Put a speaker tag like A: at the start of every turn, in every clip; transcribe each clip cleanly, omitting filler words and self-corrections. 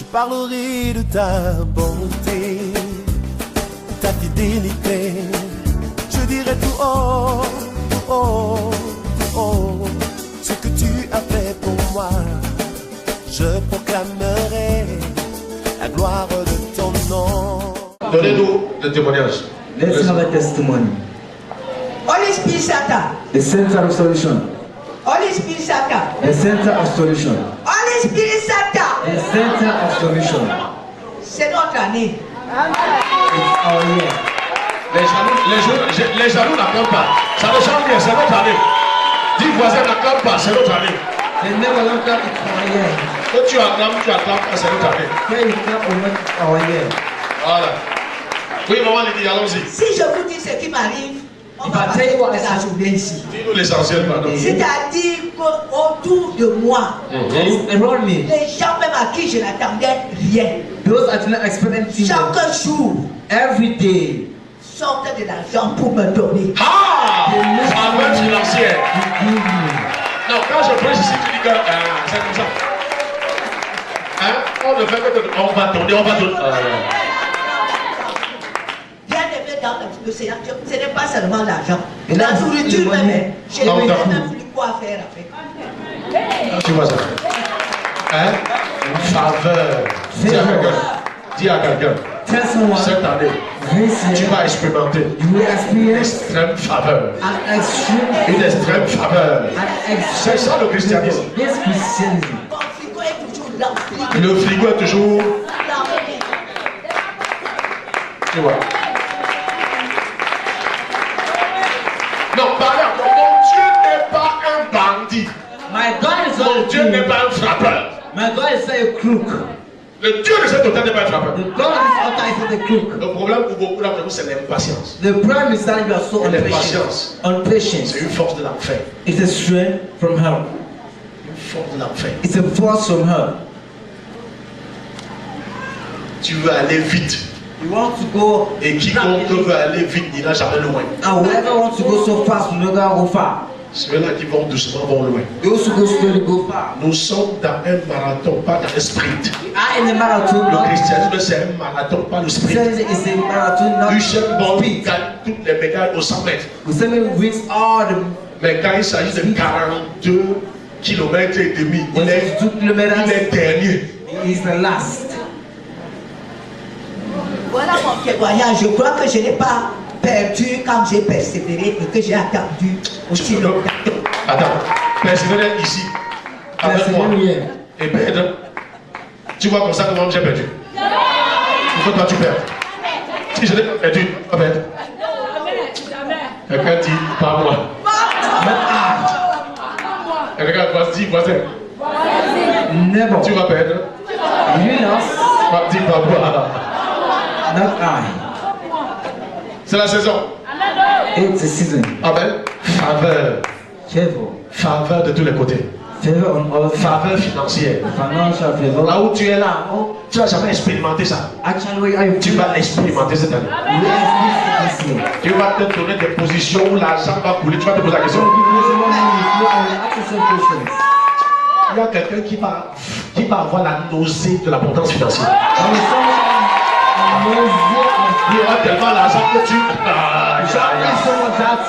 A: Je parlerai de ta bonté, ta fidélité. Je dirai tout haut, tout haut, tout haut, ce que tu as fait pour moi. Je proclamerai la gloire de ton nom.
B: Donnez-nous le témoignage.
C: Let's have a testimony.
D: Holy Spirit Satan.
C: The center of solution.
D: Holy Spirit Satan.
C: The center of solution.
D: Holy Spirit Satan.
C: The center of solution.
D: C'est notre année.
C: It's our year.
B: Les jaloux n'acclament pas. Ça ne change rien, c'est notre année. Dis voisin, n'acclame pas, c'est notre année.
C: They never look up, it's our year.
B: Quand tu acclames pas, c'est notre année.
C: Here you come over, it's our year.
B: Voilà. Oui, maman Lydie, allons-y.
D: Si je vous dis ce qui m'arrive, on
C: Il
D: va
C: va
D: passer
C: dire
D: toute la journée ici.
B: Dis-nous l'essentiel, pardon.
D: C'est-à-dire qu'autour de moi,
C: Around me,
D: les gens même à qui je n'attendais rien,
C: those I did not expect anything.
D: chaque jour,
C: Every day,
D: sortent de l'argent pour me donner.
B: Ah! Faveur financière.
C: you give me.
B: Non, quand je prêche ici, tu dis que c'est comme ça. Hein? On ne fait que on va donner, on va donner.
D: Bien aimé dans le Seigneur, ce n'est pas seulement l'argent.
C: Et là,
D: La nourriture
C: le
D: même, je
B: Non,
D: n'ai
B: d'accord.
D: même plus quoi faire avec.
B: Tu vois ça? Hein? Faveur. Dis à quelqu'un. Dis à quelqu'un.
C: Tell someone,
B: Cette année,
C: this
B: tu
C: year,
B: vas expérimenter
C: you will
B: une
C: experience
B: extrême faveur.
C: an extreme,
B: Une extrême faveur.
C: an
B: C'est ça le christianisme.
C: Yes, Christianism.
D: Mon frigo est toujours rempli.
B: Le frigo est toujours.
D: Rempli.
B: Tu vois. Non, parlez encore. Mon Dieu n'est pas un bandit.
C: My God is not
B: Mon
C: a
B: Dieu n'est
C: crook.
B: pas un frappeur.
C: My God is not a crook.
B: Le Dieu de cet hôtel n'est pas un frappeur.
C: The God of this altar is not a crook.
B: Le problème pour beaucoup d'entre nous, c'est l'impatience.
C: The problem is that you are so
B: L'impatience.
C: impatient.
B: C'est une force de l'enfer.
C: It's a strength from hell.
B: Une force de l'enfer.
C: It's a force from hell.
B: Tu veux aller vite.
C: You want to go,
B: Et quiconque veut aller vite n'ira jamais loin.
C: and whoever wants to go so fast will never go far.
B: Ceux-là qui vont doucement vont loin.
C: Those who go slowly go far.
B: Nous sommes dans un marathon, pas dans un sprint.
C: We are in a marathon.
B: Le
C: Not
B: christianisme, c'est un marathon, pas le sprint.
C: Christianity is a marathon, not
B: Usain Bolt
C: speed.
B: gagne toutes les médailles au 100 mètres.
C: Usain wins all the
B: Mais quand il s'agit de 42 km et demi, il est dernier.
C: He is the last.
D: Voilà mon témoignage. Je crois que je n'ai pas perdu quand j'ai persévéré et que j'ai attendu aussi longtemps.
B: Attends, persévérer ici, avec moi,
C: Persevere.
B: et perdre. Tu vois comme ça comment j'ai perdu. Il faut que toi tu perds. Si je n'ai pas perdu, tu vas perdre. Quelqu'un dit, pas moi. Et regarde, voici, voisin.
C: Never.
B: Tu vas perdre.
C: You lost,
B: Dis pas moi.
C: not I.
B: C'est la saison.
C: It's a season.
B: Amen. Faveur.
C: Favor.
B: Faveur de tous les côtés.
C: Favor on all sides.
B: Faveur financière.
C: Financial favor.
B: Là où tu es là, oh, tu n'as jamais expérimenté ça.
C: Actually, where are you?
B: Tu vas l'expérimenter cette année.
C: You will experience this year.
B: Tu vas te donner des positions où l'argent va couler. Tu vas te poser la question.
C: So you will someone who will flow and will ask yourself questions.
B: Il y a quelqu'un qui va avoir la nausée de l'abondance financière.
C: And with someone
B: Il y aura tellement l'argent que tu.
C: someone that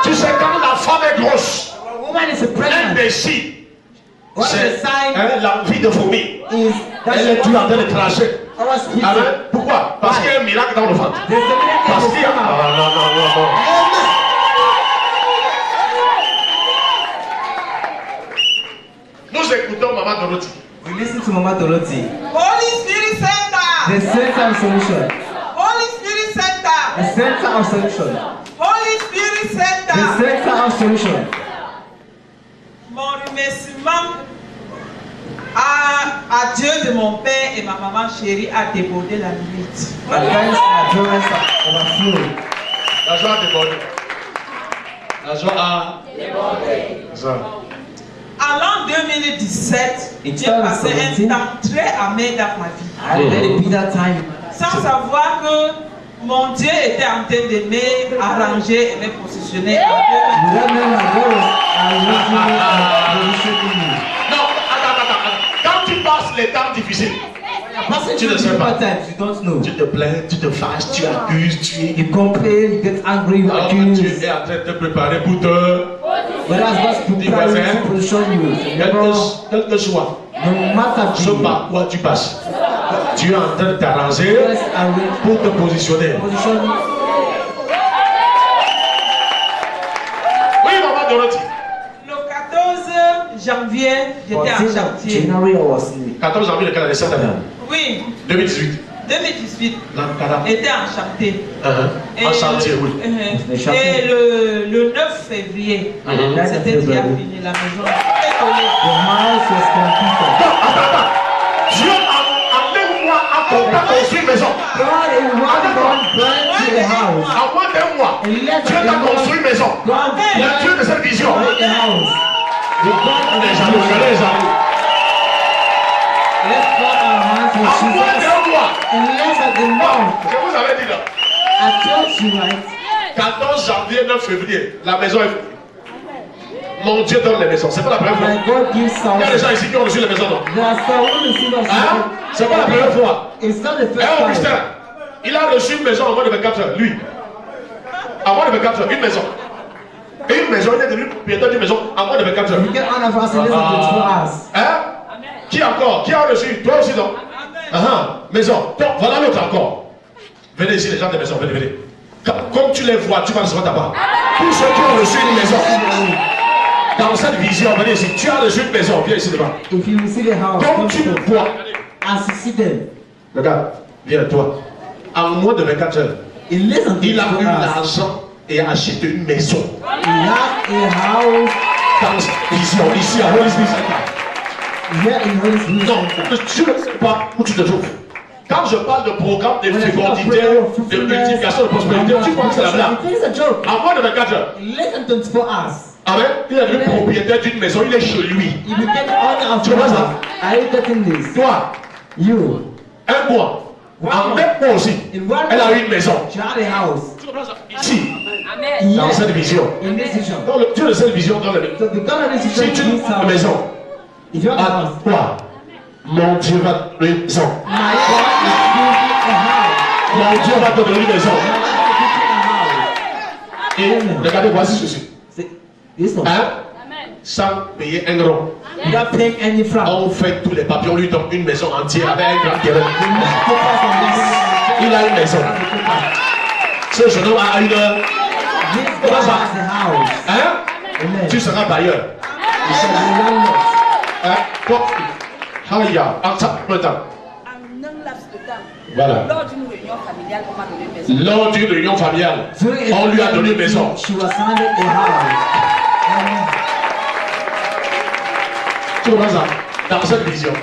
B: Tu sais, quand la femme est grosse,
C: a woman is a
B: un
C: pregnant.
B: des signes,
C: What
B: c'est
C: the sign
B: l'envie de vomir.
C: is that
B: Elle est plus en train de trancher.
C: our spirit.
B: Amen. Pourquoi? Parce qu'il y a un miracle dans le ventre.
C: There's a miracle
B: Parce
C: in
B: qu'il y a.
C: the stomach.
B: Ah, non. Nous écoutons Maman Dorothy.
C: We listen to Mama Dorothy.
E: Holy Spirit Center.
C: The center of solution.
E: Holy Spirit Center.
C: The center of solution.
E: Holy Spirit
C: The
E: Center.
C: center of solution.
E: Mon remerciement à Dieu de mon père et ma maman chérie a débordé la limite.
C: My thanks and adherence are overflowing.
B: La joie a débordé. La joie a débordé. Ça.
E: En l'an 2017,
C: In
E: j'ai passé
C: 2017,
E: un temps très amer dans ma vie.
C: I had a bitter time.
E: Sans savoir que mon Dieu était en train de m'arranger et me positionner en
C: Without knowing my God was arranging me and reshaping me.
B: Non, attends. Quand tu passes les temps difficiles.
C: Tu ne sais pas. Tu
B: te plains, tu te fâches, tu accuses,
C: you complain, you get angry, you accuse.
B: Tu es en train de te préparer pour te... Quel que soit ce par quoi tu passes, tu es en train de t'arranger pour te positionner. Oui, maman Dorothy.
E: Le 14 janvier, j'étais en chantier.
B: 14 janvier de quelle année cette année?
E: Oui.
B: 2018.
E: 2018. J'étais en chantier.
B: En chantier, oui.
E: Et le 9 février, c'était déjà fini la maison.
B: Dieu en 9 mois a construit une maison. En moins d'un mois, Dieu a construit une maison. Il y a Dieu de cette vision. Les jaloux, les jaloux. En moins d'un mois. Je vous avais dit là. 14 janvier, 9 février, la maison est finie. Mon Dieu donne les maisons. C'est pas la première fois. Il y a des gens ici qui ont reçu les maisons, non? Hein? C'est pas la première fois. Augustin, il a reçu une maison en moins de 24 heures, lui. En moins de 24 heures, une maison. Et une maison, il est devenu propriétaire d'une maison en moins de 24 heures. Hein? Qui encore? Qui a reçu? Toi aussi, non? Maison. Donc, voilà l'autre encore. Venez ici, les gens des maisons, venez, venez. Comme tu les vois, tu vas recevoir ta part. Tous ceux qui ont reçu une maison. Dans cette vision, venez ici. Tu as reçu une maison, viens ici devant. Comme tu le vois. Regarde, viens toi. En moins de 24 heures, il a eu l'argent et a acheté une maison. Dans cette vision, ici à Holy Spirit. Non, tu ne sais pas où tu te trouves. Quand je parle de programme de fécondité, de multiplication de prospérité, tu crois que c'est la blague. En moins de 24 heures. Amen. Il est devenu propriétaire d'une maison, il est chez lui. Tu vois ça? Toi, un mois. En même mois aussi, elle a eu une maison. Ici, dans cette vision. Dieu de cette vision dans la maison. Si tu as une maison, à toi, mon Dieu va te donner une maison. Mon Dieu va te donner une maison. Et regardez, voici ceci. Hein? Sans payer un rond. On fait tous les papiers, on lui donne une maison entière avec un grand terrain. Il a une maison. Ce jeune homme a une. Hein? Tu seras bailleur. Voilà. Lors d'une réunion familiale, on lui a donné une maison. Tu vois ça? Dans cette vision.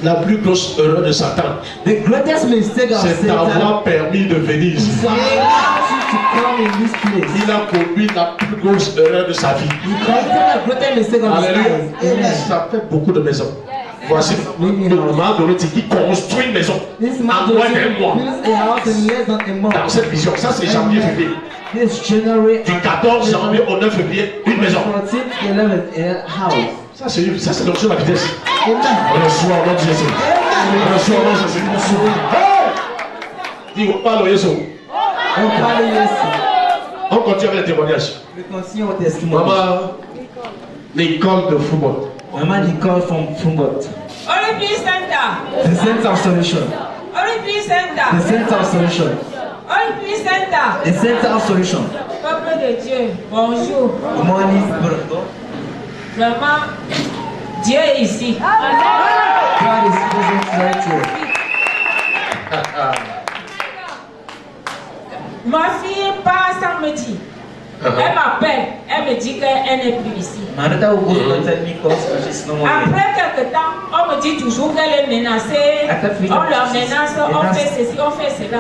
B: La plus grosse erreur de Satan, c'est d'avoir permis de venir ici. Il a commis la plus grosse erreur de sa vie. Alléluia. Ça fait beaucoup de maisons. Voici le moment de l'autre qui construit une maison en moins d'un mois. Dans cette vision, ça c'est janvier, février. Du 14 janvier au 9 février, une maison. Ça c'est l'option de la vitesse. On reçoit au nom de Jésus. On reçoit au nom de Jésus. Dis, on parle au Jésus. On continue avec les témoignages. Maman, l'école de football.
C: Maman Nicole from Frumbot.
E: Olympic Center.
C: The Center of Solution.
E: Olympic Center.
C: The Center of Solution.
E: Olympic Center.
C: The Center of Solution.
E: Peuple de Dieu, bonjour.
C: Good morning, brother.
E: Vraiment, Dieu est ici.
C: God is present right here.
E: Ma fille part samedi. Elle m'appelle, elle me dit qu'elle n'est plus ici. Après quelques temps, on me dit toujours qu'elle est menacée. On la menace, on fait ceci, on fait cela.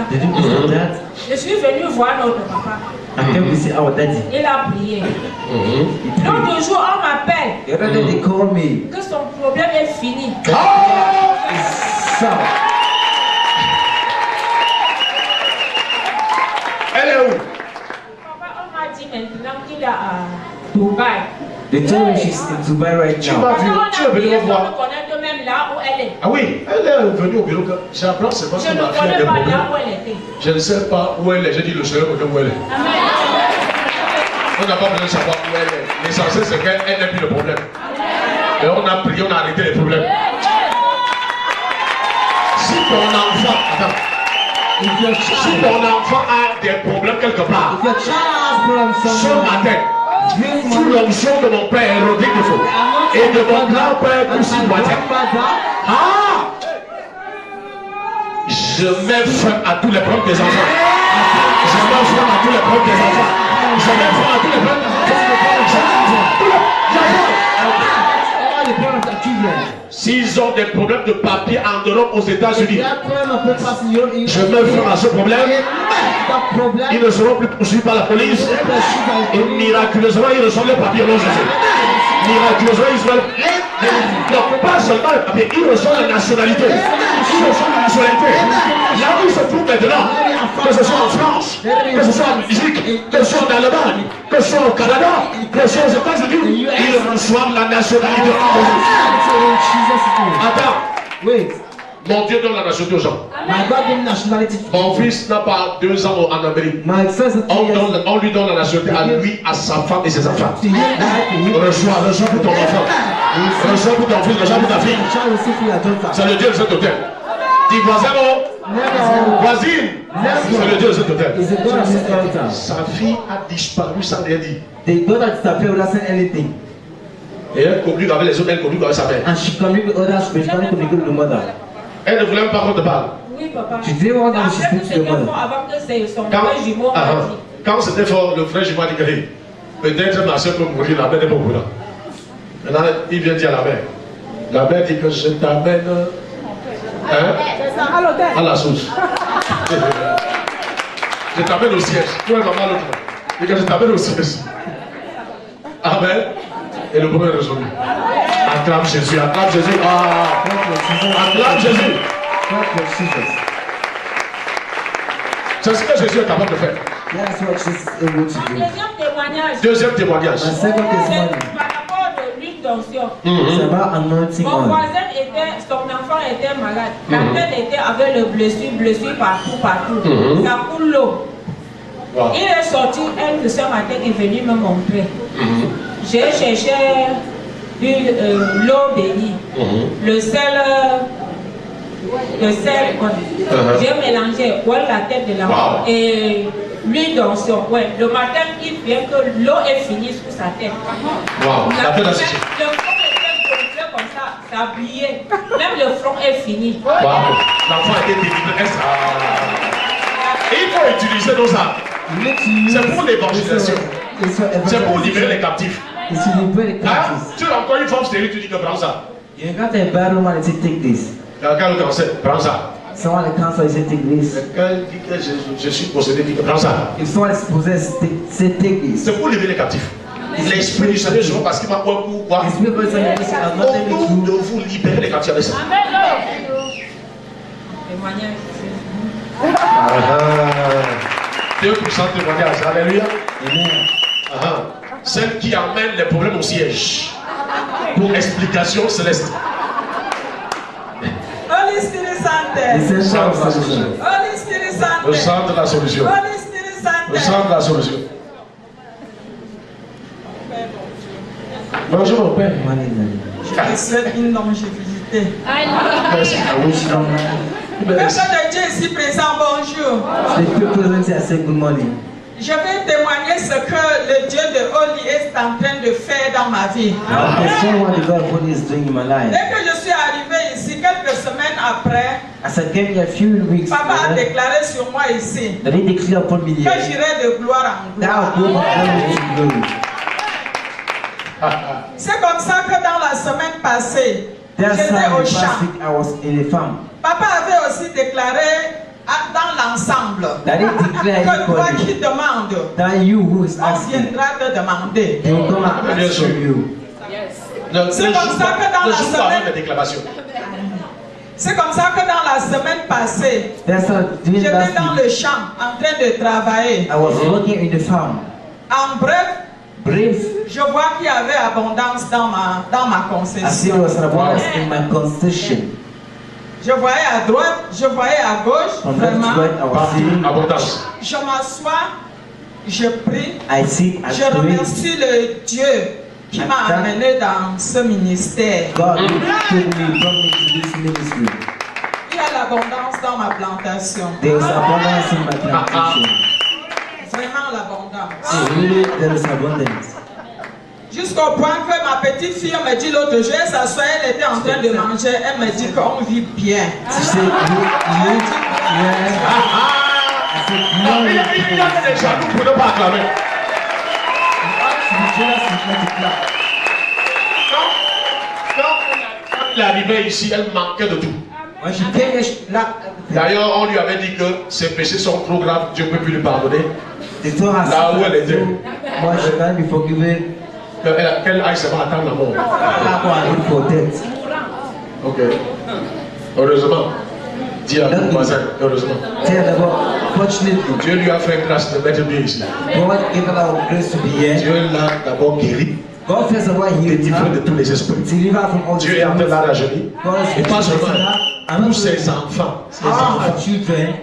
E: Je suis venue voir notre papa. Il a prié. L'autre jour, on m'appelle que son problème est fini.
B: Elle est où?
E: Papa, on m'a dit maintenant qu'il est à Dubaï.
C: They told me she's in Dubai right
B: Tu
C: now.
B: m'as vu, tu es venu me voir.
E: Même là où elle est.
B: Ah oui, elle est venue au bureau. J'apprends, c'est parce
E: Je
B: que
E: ne
B: ma fille a
E: connais
B: des
E: pas
B: problèmes.
E: là où elle était.
B: Je ne sais pas où elle est. J'ai dit le Seigneur me dit où elle est.
E: Amen.
B: On n'a pas besoin de savoir où elle est. L'essentiel, c'est qu'elle n'a plus de problème. Et on a prié, on a arrêté les problèmes. Si ton enfant, attends, si ton enfant a des problèmes quelque part,
C: If your child has problems
B: ce
C: somewhere,
B: matin,
C: drink
B: sous
C: money.
B: l'onction de mon père Rodrigue Defo et de mon grand-père Koussi Boitier, je mets fin à tous les problèmes des enfants. Je mets fin à tous les problèmes des enfants. Je mets fin à tous les problèmes des enfants. S'ils ont des problèmes de papier en Europe, aux États-Unis, je mets fin à ce problème. Ils ne seront plus poursuivis par la police. Et miraculeusement, ils reçoivent le papier au nom de Jésus. Miraculeusement, ils reçoivent donc pas seulement le papier, ils reçoivent la nationalité. Ils reçoivent la nationalité. Là où ils se trouvent maintenant, que ce soit en France, que ce soit en Belgique, que ce soit en Allemagne, que ce soit au Canada, que ce soit aux États-Unis, ils reçoivent la nationalité. Attends.
C: Wait.
B: Mon Dieu donne la nationalité aux gens.
C: My God gave nationality.
B: Mon fils n'a pas 2 ans en Amérique.
C: My first
B: On lui donne la nationalité à lui, à sa femme et ses enfants.
C: to him.
B: Reçois pour ton enfant. Reçois pour ton fils, reçois pour ta fille.
C: Child will see for your daughter.
B: C'est le Dieu de cet hôtel. Dis voisin,
C: Never.
B: voisine. C'est le Dieu de cet hôtel.
C: It's a God of this altar.
B: Sa fille a disparu sans rien dire.
C: The daughter disappeared without saying anything.
B: Et elle communique avec les autres, elle communique avec sa mère.
C: And she communicated with others, but she can't communicate with the mother.
B: Elle ne voulait même pas qu'on te parle.
E: Oui, papa.
C: Tu dis, on a
E: Après,
C: insisté sur le
E: c'était
C: mother.
E: fort avant que c'est son
B: Quand,
E: frère jumeau m'a dit.
B: quand c'était fort, le frère jumeau a dit que peut-être ma soeur peut mourir, la mère n'est pas au courant. Maintenant, il vient dire à la mère. La mère dit que je t'amène à la source. Je t'amène au siège. Toi et maman l'autre. Et que je t'amène au siège. Amen. Et le problème est résolu. Acclame Jésus, acclame Jésus. Acclame Jésus. C'est ce que Jésus est capable de faire.
C: That's what she's able to do.
E: Deuxième témoignage.
B: Deuxième témoignage.
C: My second
E: C'est
C: testimony
E: par rapport de l'huile d'onction.
C: is about anointing
E: Mon
C: oil.
E: voisin était, son enfant était malade. La tête était avec le blessure partout. Ça coule l'eau.
B: Wow.
E: Il est sorti, elle ce matin est venu me montrer. J'ai cherché l'eau bénie, le sel, j'ai mélangé la tête de l'enfant et l'huile d'onction. Ouais. Le matin, il vient que l'eau est finie sur sa tête.
B: Wow. La tête a séché.
E: Le front était gonflé comme ça a brillé. Même le front est fini.
B: Wow. L'enfant a été délivré. Et il faut utiliser nos armes. C'est pour l'évangélisation. C'est pour libérer les captifs.
C: It's to liberate the
B: Hein?
C: captives.
B: Tu as encore une femme stérile, tu dis que prends ça.
C: You got a bad woman and say take this.
B: Quelqu'un le cancer, prends ça.
C: Someone that cancer, you say take this.
B: Quelqu'un dit que je suis possédé, dit que prends ça.
C: If someone is possessed, say take this.
B: C'est pour libérer les captifs. L'esprit du Seigneur, je vois parce qu'il m'a quoi ou quoi.
C: The spirit of God is saying, I'm not telling
B: Autour de
C: you.
B: vous libérer les captifs avec ça.
E: Témoignage.
B: 2% témoignage, alléluia.
C: Amen.
B: Celle qui amène les problèmes au siège. Pour explication céleste.
F: Holy Spirit
C: The
F: Sainte.
C: center of solution.
F: Holy Spirit
B: Le
F: Sainte.
B: centre de la solution.
F: Holy Spirit
B: Le
F: Sainte.
B: centre de la solution. Bonjour mon père.
F: Je te souhaite une longévité.
B: Merci.
C: I wish you long life.
F: Peuple de Dieu ici présent, bonjour.
C: The people present here say good morning.
F: Je vais témoigner ce que le Dieu de Oli est en train de faire dans ma vie.
C: I can show what the God of God is doing in my life.
F: Dès que je suis arrivé ici, quelques semaines après,
C: As I came here a few weeks
F: Papa a
C: ago,
F: déclaré sur moi ici
C: that he declared upon me
F: que
C: here
F: j'irai de gloire en
C: that I
F: gloire.
C: will go from glory to glory.
F: C'est comme ça que dans la semaine passée,
C: That's
F: j'étais
C: how
F: au
C: the
F: champ.
C: past week I was in a farm.
F: Papa avait aussi déclaré dans l'ensemble
C: That he declared
F: que toi
C: equally
F: qui demandes,
C: that you who is
F: on
C: asking,
F: viendra te demander.
C: they will come and
B: Bien
C: ask
B: sûr.
C: for you.
F: C'est comme ça que dans
B: le
F: la
B: jour par
F: semaine-
B: des déclamations.
F: C'est comme ça que dans la semaine passée,
C: That's how during
F: j'étais
C: last
F: dans
C: week
F: le champ en train de travailler.
C: I was working in the farm.
F: En bref, Je vois qu'il y avait abondance dans ma concession.
C: I see there was an abundance in my concession.
F: Je voyais à droite, je voyais à gauche,
C: From left
F: vraiment.
C: to right, I was seeing.
B: Abondance.
F: Je m'assois, je prie,
C: I see, I
F: je
C: pray.
F: remercie le Dieu qui m'a amené dans ce ministère.
C: God who took me, brought me to this ministry.
F: Il y a l'abondance dans ma plantation.
C: There is abundance in my plantation.
F: Vraiment l'abondance.
C: Really, there is abundance.
F: Jusqu'au point que ma petite fille me dit l'autre jour, elle s'assoit, elle était en train de manger, elle me dit qu'on vit bien.
C: She said, you,
B: Il y a des jaloux pour ne pas acclamer. Quand il est arrivé ici, elle manquait de tout.
C: when she came here, she lacked everything.
B: D'ailleurs, on lui avait dit que ses péchés sont trop graves, Dieu ne peut plus lui pardonner.
C: They told her
B: Là où elle était.
C: why she can't be forgiven.
B: Qu'elle aille seulement attendre la mort.
C: That one look for death.
B: Ok. Heureusement. Dis à ton voisin, heureusement.
C: Tell her about, fortunately,
B: Dieu lui a fait grâce de mettre bien ici.
C: God gave her our grace to be here.
B: Dieu l'a d'abord guéri,
C: God first of all healed
B: délivré de
C: her,
B: tous les esprits.
C: deliver her from all the
B: Dieu est en train de
C: sickness.
B: la rajeunir.
C: God is
B: Et pas seulement
C: and
B: pour ses enfants.
C: all her children,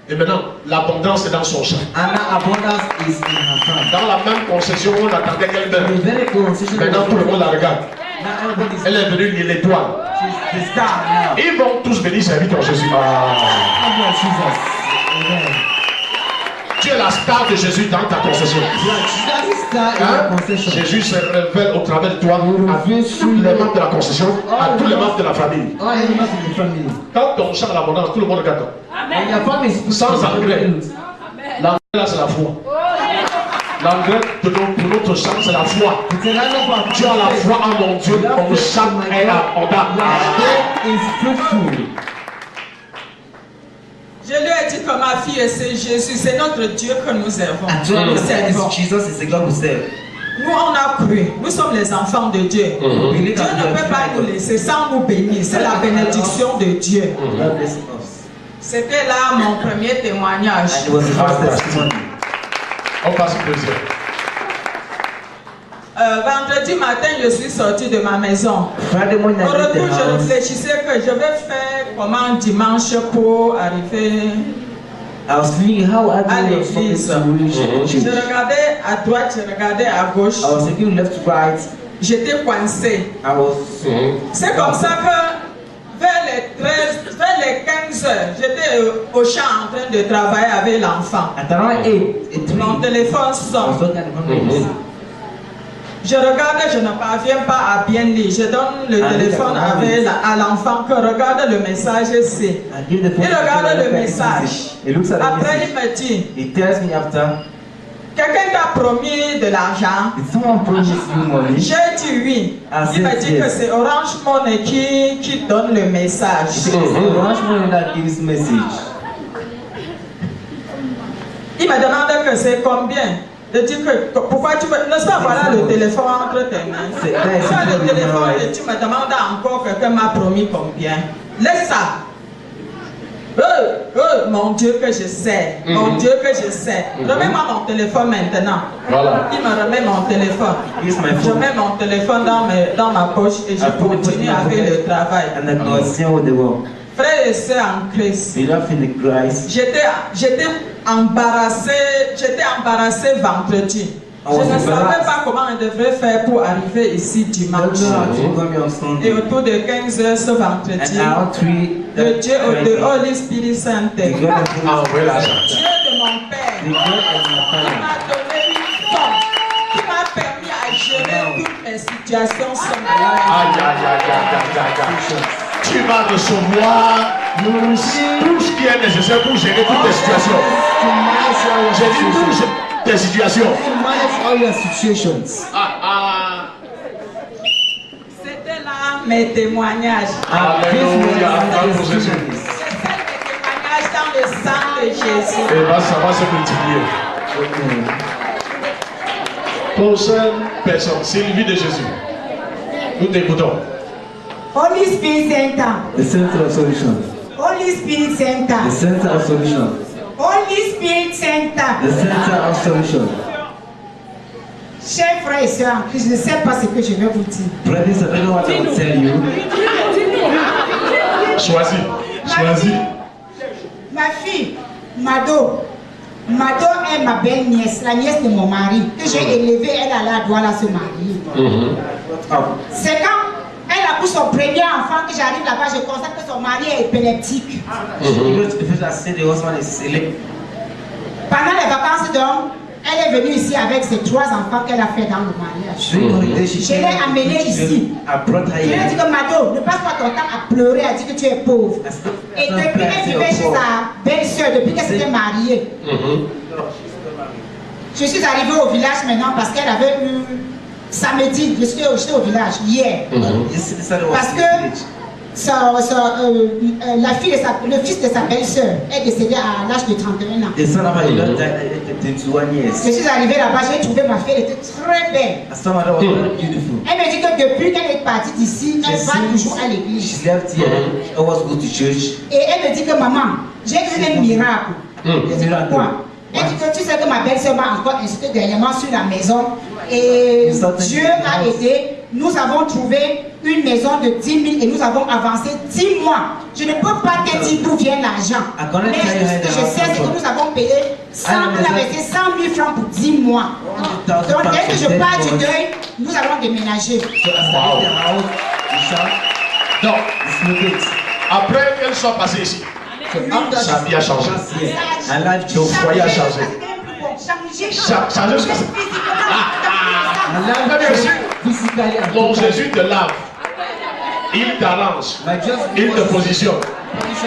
B: Et maintenant, l'abondance est dans son champ.
C: and that abundance is in her son.
B: Dans la même concession où on attendait qu'elle meure.
C: The very concession
B: Maintenant, tout le monde la regarde.
C: now everybody is
B: Elle est venue lier l'étoile.
C: she's the star now.
B: Ils vont tous venir servir ton Jésus.
C: God bless Jesus. Amen.
B: Tu es la star de Jésus dans ta concession.
C: Jesus is star in
B: Hein?
C: her concession.
B: Jésus se révèle au travers de toi à tous les membres de la concession, à tous les membres de la famille.
C: All animals in the family.
B: Quand ton champ l'abondance, tout le monde regarde.
C: When your family is
B: Sans engrais. L'engrais là, c'est la foi. L'engrais pour notre champ, c'est la foi. Tu as la foi en mon Dieu, ton champ est abondant.
C: is fruitful.
F: Je lui ai dit que ma fille, c'est Jésus, c'est notre Dieu que nous servons.
C: I told
F: Nous
C: her that
F: servons.
C: it's Jesus is the God who serve.
F: Nous, on a cru. Nous sommes les enfants de Dieu.
C: We believe
F: Dieu
C: that
F: ne peut pas nous laisser sans nous bénir. C'est la bénédiction de Dieu.
C: God bless us.
F: C'était là mon premier témoignage.
C: And it was the first testimony.
B: On passe au deuxième.
F: Vendredi matin, je suis sortie de ma maison.
C: Friday morning,
F: Au
C: I left the
F: retour, je
C: house.
F: réfléchissais que je vais faire comment dimanche pour arriver.
C: I was thinking how I
F: À
C: do
F: l'église.
C: to reach
F: Je
C: church.
F: regardais à droite, je regardais à gauche.
C: I was thinking left to right.
F: J'étais coincée.
C: I was.
F: C'est comme ça que vers les 15 heures, j'étais au champ en train de travailler avec l'enfant.
C: At around 8,
F: Mon téléphone
C: I was
F: sonne.
C: looking at the phone.
F: Je regarde, je ne parviens pas à bien lire. Je donne le téléphone à l'enfant que regarde le message c'est.
C: I give the phone.
F: Il regarde
C: to
F: le
C: the
F: message.
C: He looks at the
F: Après,
C: message.
F: il me dit,
C: He tells me after,
F: quelqu'un t'a promis de l'argent.
C: did someone promise you money?
F: J'ai dit oui.
C: Ah,
F: Il me
C: c'est
F: dit
C: yes.
F: que c'est Orange Money qui donne le message.
C: It's Orange Money that gives message.
F: Il me demande que c'est combien. Je dis que pourquoi tu veux. N'est-ce pas, voilà le téléphone entre tes mains.
C: C'est- là,
F: Tu as
C: c'est
F: le téléphone
C: right.
F: et tu me demandes encore quelqu'un m'a promis combien. Laisse ça. Mon Dieu que je sais. Mon Dieu que je sais. Remets-moi mon téléphone maintenant.
B: Voilà.
F: Il me remet mon téléphone.
C: Here's my
F: Je
C: phone.
F: mets mon téléphone dans ma poche et je
C: I put it
F: continue
C: in my
F: avec
C: pocket.
F: le travail.
C: And I continue with the work.
F: Frères et sœurs en Christ.
C: Beloved in the Christ.
F: J'étais embarrassée vendredi. Je ne savais pas comment on devrait faire pour arriver ici dimanche. Et autour de 15 heures ce vendredi,
C: And around 3,
F: le Dieu de Holy Spirit Saint,
C: the God of
B: Ah, oui, là, ça.
F: Dieu de mon Père,
C: the God of my
F: il
C: father.
F: m'a donné une somme qui m'a permis à gérer toutes mes situations sans malheur.
B: Aïe, aïe, aïe, aïe, aïe, aïe. Tu vas recevoir tout ce qui est nécessaire pour gérer toutes tes situations. J'ai dit toutes tes situations.
C: Manage all your situations.
F: C'était là mes témoignages.
B: Alléluia. Acclame pour Jésus.
F: C'est ça mes témoignages dans le sang de Jésus.
B: Et ça va se multiplier. Prochaine personne, Sylvie de Jésus. Nous t'écoutons.
G: Holy Spirit Center.
C: The center of solution.
G: Holy Spirit Center.
C: The center of solution.
G: Holy Spirit Center.
C: The center of solution.
G: Chers frères et sœurs, je ne sais pas ce que je vais vous dire.
C: Brothers, I don't know what I will tell you.
B: Choisis. Choisis.
G: Ma fille, Mado. Mado est ma belle-nièce, la nièce de mon mari, que j'ai élevée, elle a la droit à se marier. C'est quand elle a eu son premier enfant que j'arrive là-bas, je constate que son mari est épileptique. Pendant les vacances d'homme, elle est venue ici avec ses 3 enfants qu'elle a fait dans le mariage. Je l'ai amenée ici. Je lui ai dit que Mado, ne passe pas ton temps à pleurer, à dire que tu es pauvre. Et depuis qu'elle vivait chez sa belle-sœur, depuis qu'elle s'était mariée, je suis arrivée au village maintenant parce qu'elle avait eu samedi, j'étais au village hier. Parce que la fille le fils de sa belle-sœur est décédé à l'âge de 31 ans. Je suis arrivée là-bas, j'ai trouvé ma fille, elle était très belle. Elle me dit que depuis qu'elle est partie d'ici, elle va toujours à l'église. Et elle me dit que maman, j'ai eu un miracle. Je dis pourquoi? Elle dit que tu sais que ma belle-sœur m'a encore incité dernièrement sur la maison. Et Dieu a aidé. Nous avons trouvé une maison de 10 000 et nous avons avancé 10 mois. Je ne peux pas te dire d'où vient l'argent. Mais ce que je sais, c'est que nous avons payé 100 000 francs pour 10 mois. Donc dès que je pars du deuil, nous allons déménager.
B: Donc, après qu'elle soit passée ici, sa vie a changé. Son foyer a changé. Changé jusqu'à ça. Mon Jésus te lave. Il t'arrange. Il te positionne.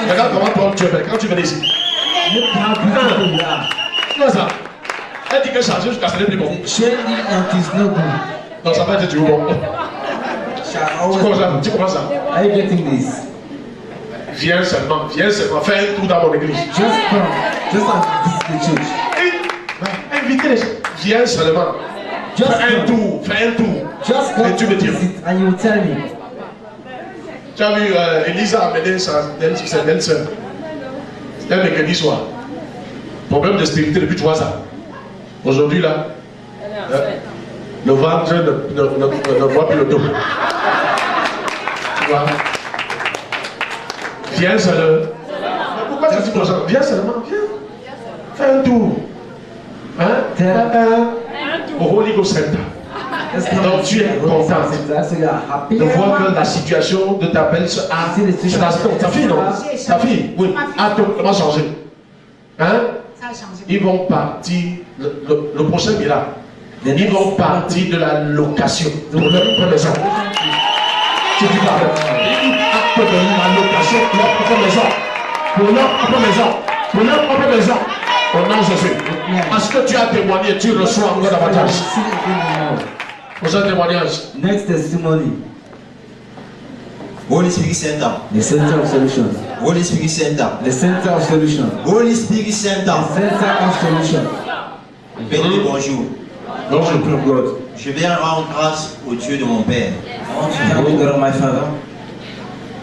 B: Regarde comment toi tu es belle. Quand tu venais ici. Non, ça. Elle dit que changer jusqu'à ce n'est plus bon. Non, ça va être du bon. Tu comprends ça?
C: Are you getting this?
B: Viens seulement, fais un tour dans mon église.
C: Just visit the church.
B: Invitez les gens. Viens seulement. Fais un tour.
C: Just go to visit and you will tell me.
B: Tu as vu, Elisa a amené sa belle-sœur. C'était un mercredi soir. Problème de stérilité depuis 3 ans. Aujourd'hui, là, le ventre ne voit plus le dos. Tu vois? Viens seulement. Pourquoi tu dis aux gens? Viens seulement, viens. Fais un tour. Au Holy Ghost Center. Donc tu es content de voir que la situation de ta belle-sœur a ta fille, non? Ta fille, oui, a totalement changé. Ils vont partir, le prochain miracle, ils vont partir de la location pour leur propre maison. Tu dis pas, ils partent de la location pour leur propre maison. Pour leur propre maison. Pour leur propre maison. Au nom de Jésus. Parce que tu as témoigné, tu reçois encore davantage. Prochain témoignage.
C: Next testimony.
H: Holy Spirit Center.
C: The Center of Solution.
H: Holy Spirit Center.
C: The Center of Solution.
H: Holy Spirit Center.
C: The Center of Solution.
H: Béni, bonjour.
C: Bonjour, God.
H: Je viens rendre grâce au Dieu de mon Père.
C: My Father.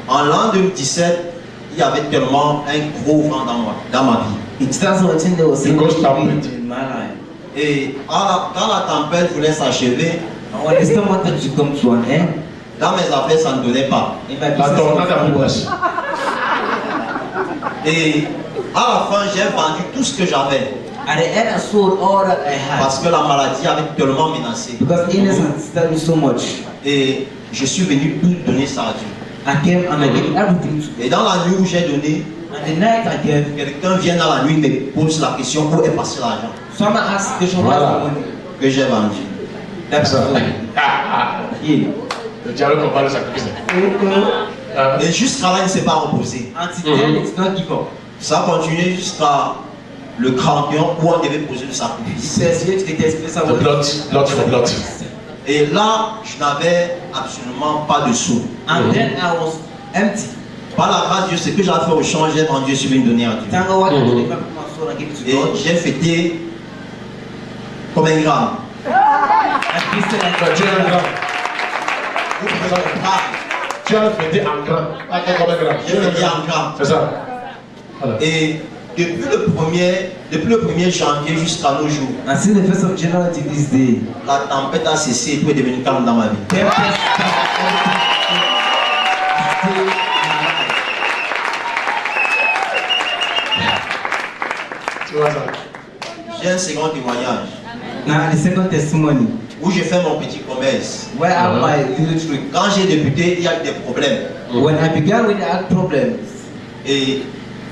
H: En l'an 2017, il y avait tellement un gros vent dans ma vie.
C: In 2018, there was a ghost wind in my life.
H: Et quand la tempête voulait s'achever,
C: when the storm wanted to come to an end,
H: dans mes affaires, ça ne donnait pas.
B: La tornade a progressé.
H: Et à la fin, j'ai vendu tout ce que j'avais.
C: At the end, I sold all that I had.
H: Parce que la maladie avait tellement menacé.
C: Because illness had disturbed me so much.
H: Et je suis venu tout donner ça à Dieu.
C: I came and I gave everything to.
H: Et dans la nuit où j'ai donné,
C: and the night I gave,
H: quelqu'un vient dans la nuit et me pose la question où est passé l'argent.
C: Someone asked the question
H: que j'ai vendu.
C: That's
B: Le diable combat le sacrifice.
H: Et jusqu'à là, il ne s'est pas reposé. Ça a continué jusqu'à le 31 où on devait poser le sacrifice. Et là, je n'avais absolument pas de sous.
C: And then I was empty.
H: Par la grâce de Dieu, ce que j'ai fait au change, j'ai vendu sur une donnée à Dieu. Et j'ai fêté comme un gramme.
B: Tu as fêté en grand.
H: J'ai fêté en grand.
B: C'est ça.
H: Et depuis le 1er janvier jusqu'à nos jours,
C: And since the 1st of January to this day,
H: la tempête a cessé et tout est devenu calme dans ma vie.
B: Tu vois ça?
H: J'ai un second témoignage
C: now the second testimony,
H: où j'ai fait mon petit commerce.
C: where I have my little trick.
H: Quand j'ai débuté, il y a eu des problèmes.
C: When I began with the problems,
H: Et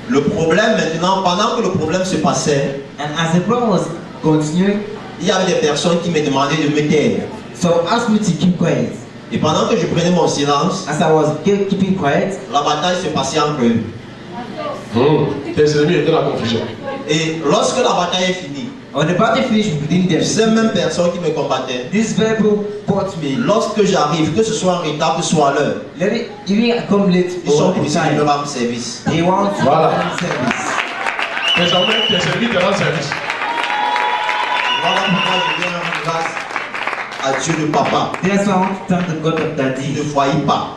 H: le problème maintenant, pendant que le problème se passait,
C: and as the problem was continuing,
H: il y avait des personnes qui me demandaient de me taire.
C: so asked me to keep quiet.
H: Et pendant que je prenais mon silence,
C: As I was keeping quiet,
H: la bataille se passait entre eux.
B: Tes ennemis étaient dans la confusion.
H: Et lorsque la bataille est finie,
C: when the battle finished within them,
H: ces mêmes personnes qui me combattaient,
C: these people fought me.
H: lorsque j'arrive, que ce soit en retard, que ce soit à l'heure,
C: Let it even come late
H: ils sont
C: or on
H: obligés de me
C: time.
H: rendre service.
C: They want to
B: Voilà.
C: run service.
B: Désormais, tes ennemis te rendent service.
H: Voilà pourquoi je viens rendre grâce à Dieu le Papa.
C: That's why I want to thank the God of
H: Il ne
C: Daddy.
H: faillit pas.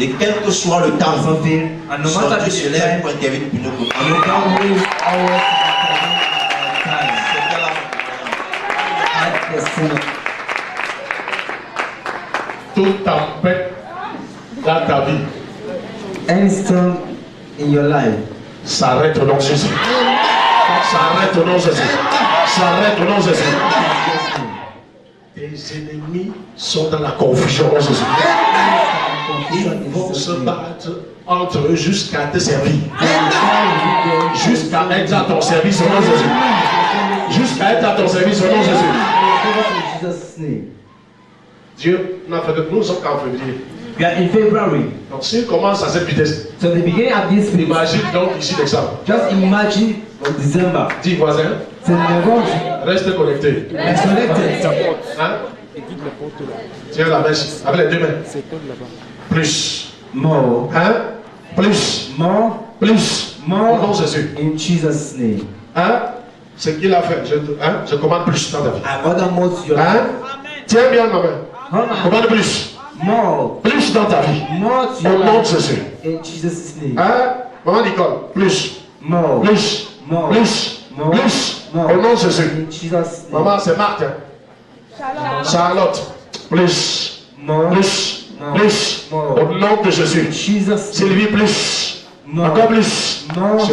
H: Et quel que soit le temps,
C: Something, and no
H: son
C: matter
H: Dieu
C: the
H: se lève
C: time,
H: pour intervenir pour nous.
C: and no matter who is always time.
H: C'était là.
C: At the sin.
B: Toute tempête dans ta vie
C: Any storm in your life,
B: s'arrête au nom de Jésus. S'arrête au nom de Jésus. S'arrête au nom de Jésus. Tes ennemis sont dans la confusion au nom de Jésus. Ils vont se battre entre eux jusqu'à te servir. Jusqu'à être à ton service au nom de Jésus. Jusqu'à être à ton service au nom de Jésus.
C: in Jesus' name.
B: Dieu n'a fait que nous sommes qu'en février.
C: We are in February.
B: Donc s'il commence à cette vitesse,
C: So the beginning of this week,
B: imagine donc ici l'exemple.
C: just imagine on December.
B: Dis voisin,
C: C'est le bon.
B: reste connecté.
C: Let's connect it.
B: Hein? Tiens la mèche avec les deux mains. Plus.
C: More.
B: Hein? Plus.
C: More.
B: Plus. Au nom
C: More.
B: de Jésus.
C: In Jesus' name.
B: Hein? Ce qu'il a fait. Je commande plus dans ta vie.
C: I order more to your
B: Hein? Tiens bien ma main.
C: Come
B: Commande plus.
C: More.
B: Plus dans ta vie.
C: More to
B: Au
C: your
B: nom de
C: life.
B: Jésus.
C: In Jesus' name.
B: Hein? Maman Nicole. Plus.
C: More.
B: Plus.
C: More.
B: Plus.
C: More.
B: Plus.
C: More.
B: Au nom de Jésus.
C: In Jesus' name.
B: Maman, c'est Marthe. Hein? Charlotte. Plus.
C: More.
B: Plus.
C: More.
B: Plus.
C: More.
B: Au nom de Jésus.
C: Jesus' name.
B: Sylvie, plus.
C: More.
B: Encore plus.
C: More.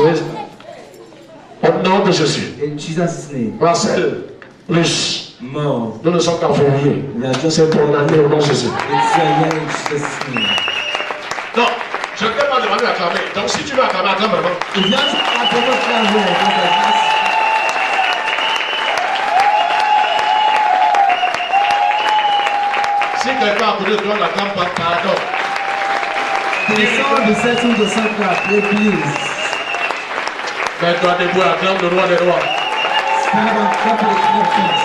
B: Au nom de Jésus.
C: In Jesus' name.
B: Marcel, plus.
C: More.
B: Nous ne sommes qu'en février.
C: We are just
B: C'est ton année au nom de Jésus.
C: It's a year in Jesus' name.
B: Non, je ne t'ai pas demandé d'acclamer. Donc si tu veux acclamer, acclame vraiment.
C: If you want to add to what you are doing, just like
B: Si quelqu'un a connu, tu n'acclame pas, pardon.
C: this. The song be setting the song clap, play please.
B: Mets-toi debout, acclame le roi des rois.
C: Stand and clap with your feet.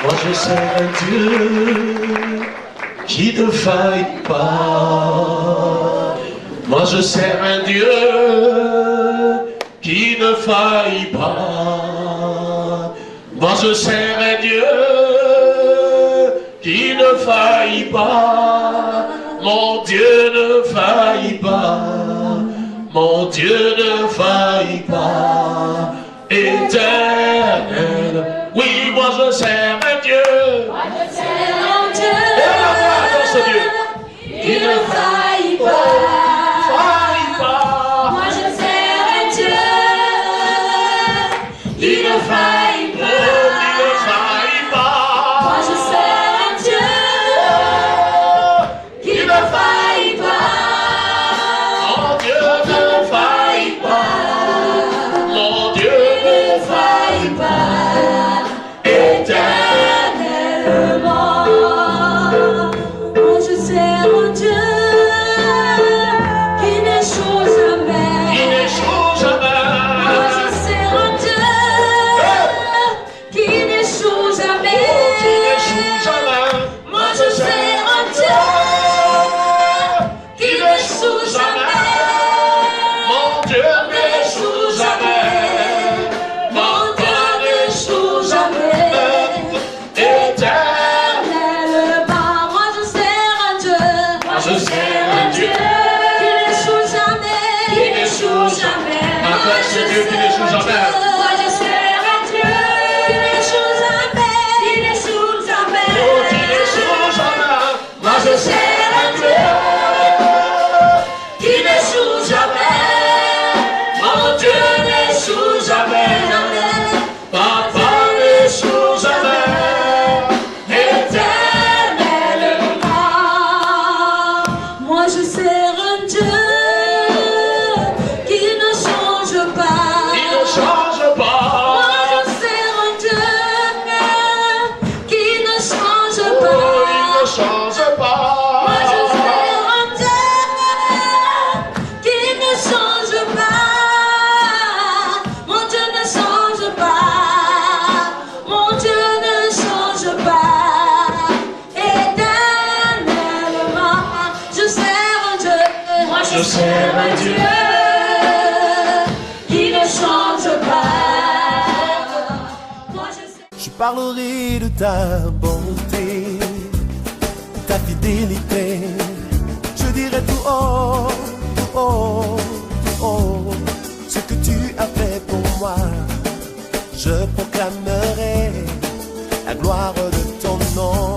B: Moi je sais un Dieu qui ne faille pas. Moi je sais un Dieu qui ne faille pas. Moi je sais un Dieu qui ne faille pas. Mon Dieu ne faille pas. Mon Dieu ne faille pas. Éternel. Oui, moi je sers un Dieu.
I: Moi je sers un Dieu.
B: Et la gloire dans ce Dieu.
I: Il ne faille pas.
B: Faille pas.
I: Moi je sers un Dieu. Il ne faille
B: Il
I: pas.
B: ne faille pas.
I: Moi je sers un Dieu. Il ne faille pas.
B: Mon Dieu ne faille pas. Mon Dieu
I: Il ne faille pas.
B: éternel.
I: je sers un Dieu qui ne change pas. Moi
A: je parlerai de ta bonté, ta fidélité. Je dirai tout haut, tout haut, tout haut, ce que tu as fait pour moi. Je proclamerai la gloire de ton nom.